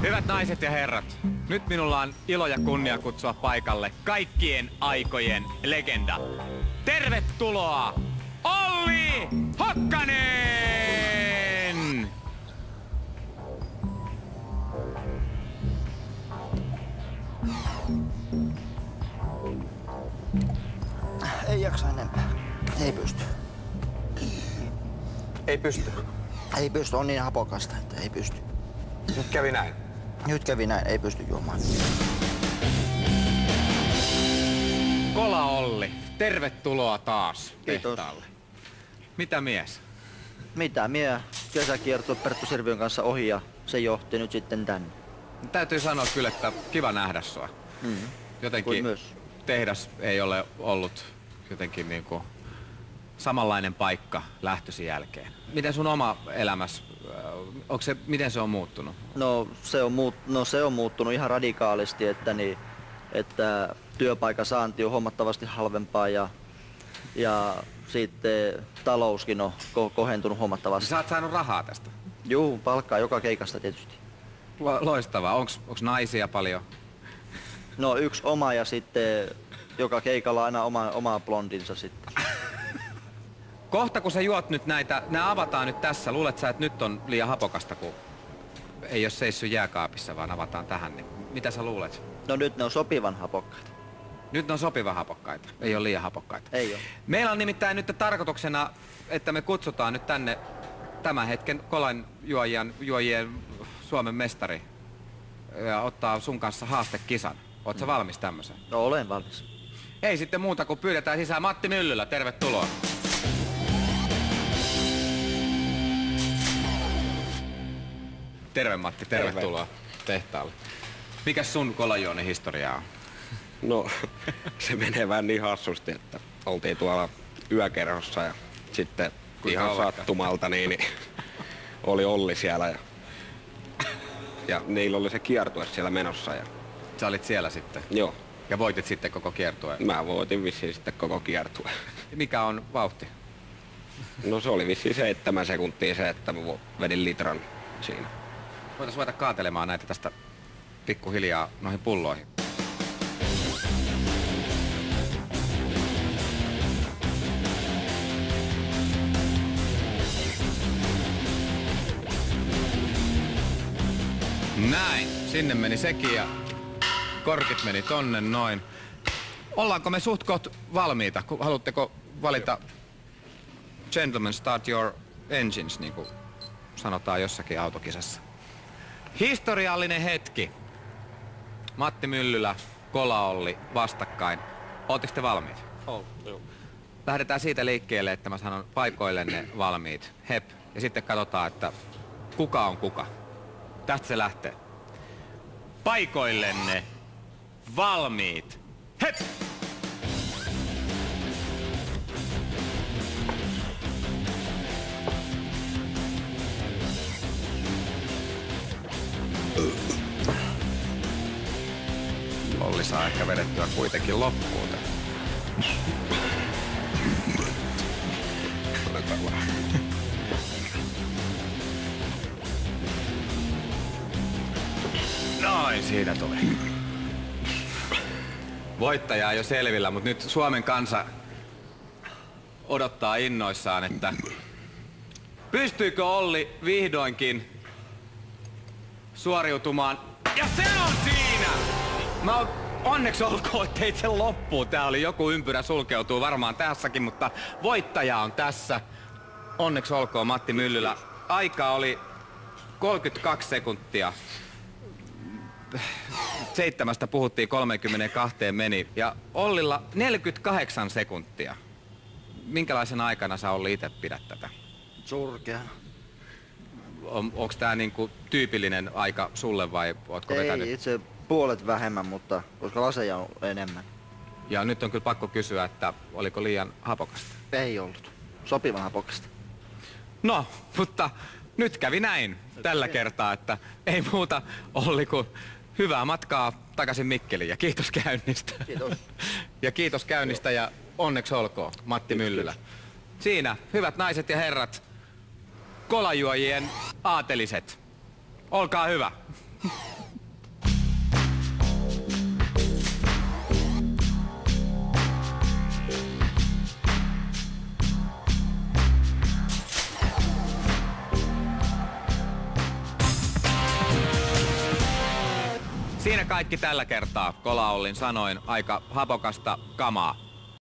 Hyvät naiset ja herrat, nyt minulla on ilo ja kunnia kutsua paikalle kaikkien aikojen legenda. Tervetuloa, Olli Hokkanen! Ei jaksa enempää. Ei pysty. Ei pysty. Ei pysty, on niin hapokasta, että ei pysty. Nyt kävi näin. Nyt kävi näin, ei pysty juomaan. Kola Olli, tervetuloa taas Kiitos. tehtaalle. Mitä mies? Mitä mie? Kesäkiertue Perttu Sirviön kanssa ohi ja se johti nyt sitten tänne. Täytyy sanoa kyllä, että kiva nähdä sua. Jotenkin myös. tehdas ei ole ollut jotenkin niinku samanlainen paikka lähtösi jälkeen. Miten sun oma elämässä, miten se on muuttunut? No se on muuttunut ihan radikaalisti, että työpaikan saanti on huomattavasti halvempaa ja sitten talouskin on kohentunut huomattavasti. Sä oot saanut rahaa tästä? Juu, palkkaa joka keikasta tietysti. Loistavaa. Onks naisia paljon? No yksi oma ja sitten joka keikalla aina oma blondinsa sitten. Kohta kun sä juot nyt näitä, nämä avataan nyt tässä. Luulet sä, että nyt on liian hapokasta, kun ei ole seissyt jääkaapissa, vaan avataan tähän. Niin mitä sä luulet? No nyt ne on sopivan hapokkaita. Nyt ne on sopivan hapokkaita, ei ole liian hapokkaita. Ei ole. Meillä on nimittäin nyt tarkoituksena, että me kutsutaan nyt tänne tämän hetken kolan juojien Suomen mestari ja ottaa sun kanssa haastekisan. Oot sä valmis tämmöisen? No olen valmis. Ei sitten muuta kuin pyydetään sisään Matti Myllylä, tervetuloa. Terve Matti, tervetuloa tehtaalle. Mikäs sun kolajuonnin historia on? No, se menee vähän niin hassusti, että oltiin tuolla yökerhossa ja sitten ihan sattumalta niin oli Olli siellä ja niillä oli se kiertue siellä menossa. Ja sä olit siellä sitten? Joo. Ja voitit sitten koko kiertueen? Mä voitin vissiin sitten koko kiertueen. Mikä on vauhti? No se oli vissiin 7 sekuntia se, että mä vedin litran siinä. Voitais ruveta kaatelemaan näitä tästä pikkuhiljaa noihin pulloihin. Näin, sinne meni sekin ja korkit meni tonne noin. Ollaanko me suht koht valmiita? Haluatteko valita gentlemen start your engines, niin kuin sanotaan jossakin autokisassa? Historiallinen hetki. Matti Myllylä, Kola Olli vastakkain. Ootteko te valmiit? Joo. Lähdetään siitä liikkeelle, että mä sanon paikoillenne valmiit. Hep. Ja sitten katsotaan, että kuka on kuka. Tästä se lähtee. Paikoillenne valmiit. Hep! Olli saa ehkä vedettyä kuitenkin loppuun. Noin, siinä tuli. Voittaja on jo selvillä, mutta nyt Suomen kansa odottaa innoissaan, että pystyykö Olli vihdoinkin suoriutumaan. Ja se on siinä! Onneksi olkoon, että teit sen loppuun. Tää oli joku ympyrä sulkeutuu varmaan tässäkin, mutta voittaja on tässä. Onneksi olkoon Matti Myllylä. Aika oli 32 sekuntia. 7 puhuttiin 32 meni. Ja Ollilla 48 sekuntia. Minkälaisena aikana sä Olli itse pidät tätä? Surkeana. Onko tää niinku tyypillinen aika sulle vai ootko vetänyt? Ei, itse puolet vähemmän, mutta koska laseja on enemmän. Ja nyt on kyllä pakko kysyä, että oliko liian hapokasta? Ei ollut. Sopivan hapokasta. No, mutta nyt kävi näin tällä kertaa, että ei muuta Olli kuin hyvää matkaa takaisin Mikkeliin ja kiitos käynnistä. Kiitos. Ja kiitos käynnistä ja onneksi olkoon Matti Myllylä. Siinä, hyvät naiset ja herrat, kolajuojien aateliset. Olkaa hyvä. Siinä kaikki tällä kertaa. Kola Ollin sanoin aika hapokasta kamaa.